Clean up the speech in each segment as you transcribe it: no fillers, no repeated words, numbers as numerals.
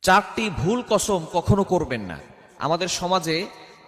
চারটি ভুল কসম কখনো করবেন না। আমাদের সমাজে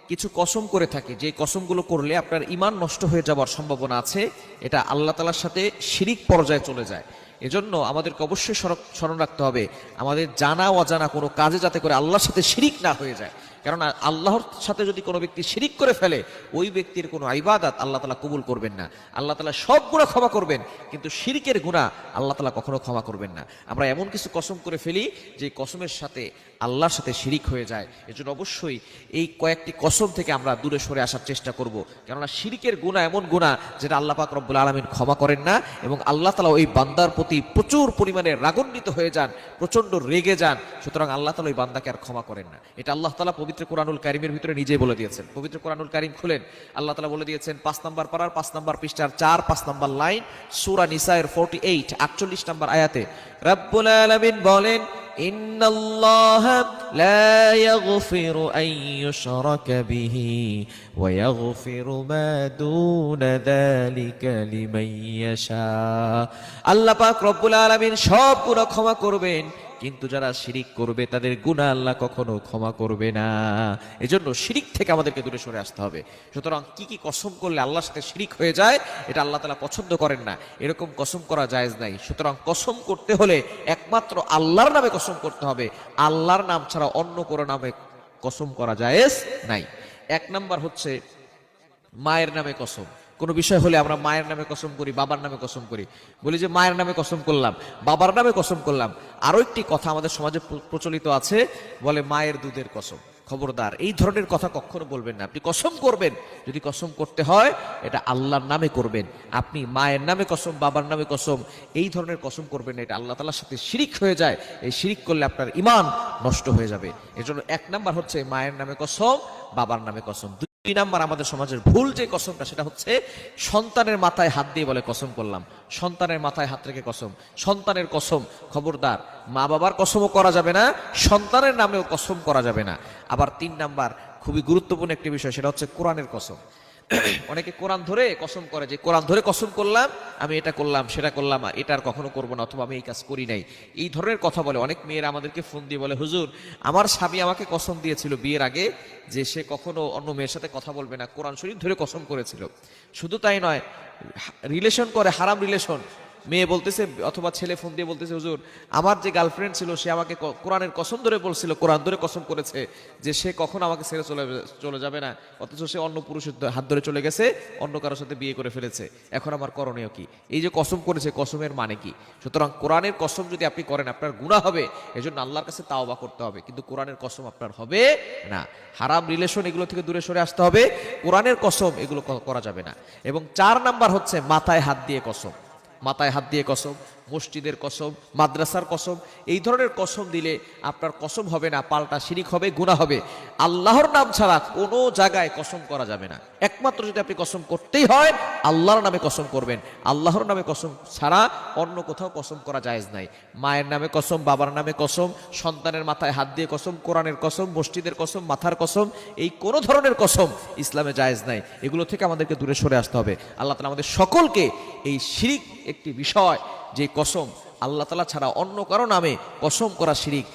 কিছু কসম করে থাকে, যে কসমগুলো করলে আপনার ঈমান নষ্ট হয়ে যাওয়ার সম্ভাবনা আছে, এটা আল্লাহ তাআলার সাথে শিরিক পর্যায়ে চলে যায়। এজন্য আমাদেরকে অবশ্যই স্মরণ রাখতে হবে আমাদের জানা অজানা কোনো কাজে যাতে করে আল্লাহর সাথে শিরিক না হয়ে যায়। কেননা আল্লাহর সাথে যদি কোনো ব্যক্তি শিরিক করে ফেলে, ওই ব্যক্তির কোনো ইবাদত আল্লাহ তাআলা কবুল করবেন না। আল্লাহ তাআলা সব গুনাহ ক্ষমা করবেন, কিন্তু শিরিকের গুনাহ আল্লাহ তাআলা কখনো ক্ষমা করবেন না। আমরা এমন কিছু কসম করে ফেলি যে কসমের সাথে আল্লাহর সাথে শিরিক হয়ে যায়। এজন্য অবশ্যই এই কয়েকটি কসম থেকে আমরা দূরে সরে আসার চেষ্টা করব। কেননা শিরিকের গুনাহ এমন গুনাহ যেটা আল্লাহ পাক রব্বুল আলামিন ক্ষমা করেন না, এবং আল্লাহ তাআলা ওই বান্দার প্রতি প্রচুর পরিমাণে রাগান্বিত হয়ে যান, প্রচন্ড রেগে যান। সুতরাং আল্লাহ তাআলা ওই বান্দাকে আর ক্ষমা করেন না। এটা আল্লাহ তাআলা পবিত্র কোরআনুল কারীমের ভিতরে নিজেই বলে দিয়েছেন। পবিত্র কোরআনুল কারীম খুলেন, আল্লাহ তাআলা বলে দিয়েছেন 5 নম্বর পারার 5 নম্বর পৃষ্ঠার 4-5 নম্বর লাইন, সূরা নিসায়ের 48 নম্বর আয়াতে রব্বুল আলামিন বলেন, ইন্নাল্লাহা লা ইয়াগফিরু আন ইউশরাকা বিহি ওয়া ইয়াগফিরু মা দুনা যালিকা লিমান ইয়াশা। আল্লাহ পাক রব্বুল আলামিন সব গুনাহ ক্ষমা করবেন, কিন্তু যারা শিরিক করবে তাদের গুনাহ আল্লাহ কখনো ক্ষমা করবে না। এজন্য শিরিক থেকে আমাদেরকে দূরে সরে আসতে হবে। সুতরাং কি কি কসম করলে আল্লাহর সাথে শিরিক হয়ে যায়, এটা আল্লাহ তাআলা পছন্দ করেন না, এরকম কসম করা জায়েজ নাই। সুতরাং কসম করতে হলে একমাত্র আল্লাহর নামে কসম করতে হবে, আল্লাহর নাম ছাড়া অন্য কোনো নামে কসম করা জায়েজ নাই। 1 নাম্বার হচ্ছে মায়ের নামে কসম। কোনো বিষয় হলে আমরা মায়ের নামে কসম করি, বাবার নামে কসম করি, বলি যে মায়ের নামে কসম করলাম, বাবার নামে কসম করলাম। আরো একটি কথা আমাদের সমাজে প্রচলিত আছে, বলে মায়ের দুধের কসম। খবরদার, এই ধরনের কথা কখনো বলবেন না। আপনি কসম করবেন, যদি কসম করতে হয় এটা আল্লাহর নামে করবেন। আপনি মায়ের নামে কসম, বাবার নামে কসম, এই ধরনের কসম করবেন না, এটা আল্লাহ তাআলার সাথে শিরিক হয়ে যায়। এই শিরিক করলে আপনার ঈমান নষ্ট হয়ে যাবে। এজন্য 1 নাম্বার হচ্ছে মায়ের নামে কসম, বাবার নামে কসম। 2 নাম্বার আমাদের সমাজের ভুল যে কসমটা, সেটা হচ্ছে সন্তানের মাথায় হাত দিয়ে বলে কসম করলাম। সন্তানের মাথায় হাত রেখে কসম, সন্তানের কসম। খবরদার, মা বাবার কসমও করা যাবে না, সন্তানের নামেও কসম করা যাবে না। আবার 3 নাম্বার খুবই গুরুত্বপূর্ণ একটি বিষয়, সেটা হচ্ছে কোরআনের কসম। অনেকে কোরআন ধরে কসম করে যে কোরআন ধরে কসম করলাম, আমি এটা করলাম, সেটা করলাম, এটা আর কখনো করবো না, অথবা আমি এই কাজ করি নাই, এই ধরনের কথা বলে। অনেক মেয়েরা আমাদেরকে ফোন দিয়ে বলে, হুজুর আমার স্বামী আমাকে কসম দিয়েছিল বিয়ের আগে যে সে কখনো অন্য মেয়ের সাথে কথা বলবে না, কোরআন শরীফ ধরে কসম করেছিল। শুধু তাই নয়, রিলেশন করে, হারাম রিলেশন। মেয়ে বলতেছে অথবা ছেলে ফোন দিয়ে বলতেছে, হুজুর আমার যে গার্লফ্রেন্ড ছিল সে আমাকে কোরআনের কসম ধরে বলছিল, কোরআন ধরে কসম করেছে যে সে কখনো আমাকে ছেড়ে চলে যাবে না, অথচ সে অন্য পুরুষের হাত ধরে চলে গেছে, অন্য কারোর সাথে বিয়ে করে ফেলেছে, এখন আমার করণীয় কি? এই যে কসম করেছে, কসমের মানে কি? সুতরাং কোরআনের কসম যদি আপনি করেন আপনার গুনাহ হবে, এজন্য আল্লাহর কাছে তাওবা করতে হবে, কিন্তু কোরআনের কসম আপনার হবে না। হারাম রিলেশন এগুলো থেকে দূরে সরে আসতে হবে, কোরআনের কসম এগুলো করা যাবে না। এবং 4 নাম্বার হচ্ছে মাথায় হাত দিয়ে কসম। মাথায় হাত দিয়ে কসম, মসজিদের কসম, মাদ্রাসার কসম, এই ধরনের কসম দিলে আপনার কসম হবে না, পাল্টা শিরিক হবে, গুনাহ হবে। আল্লাহর নাম ছাড়া কোনো জায়গায় কসম করা যাবে না। একমাত্র যদি আপনি কসম করতেই হয় আল্লাহর নামে কসম করবেন, আল্লাহর নামে কসম ছাড়া অন্য কোথাও কসম করা জায়েজ নাই। মায়ের নামে কসম, বাবার নামে কসম, সন্তানের মাথায় হাত দিয়ে কসম, কোরআনের কসম, মসজিদের কসম, মাথার কসম, এই কোনো ধরনের কসম ইসলামে জায়েজ নাই। এগুলো থেকে আমাদেরকে দূরে সরে আসতে হবে। আল্লাহ তাআলা আমাদের সকলকে এই শিরিক একটি বিষয়, যে কসম আল্লাহ তাআলা ছাড়া অন্য কারো নামে কসম করা শিরিক,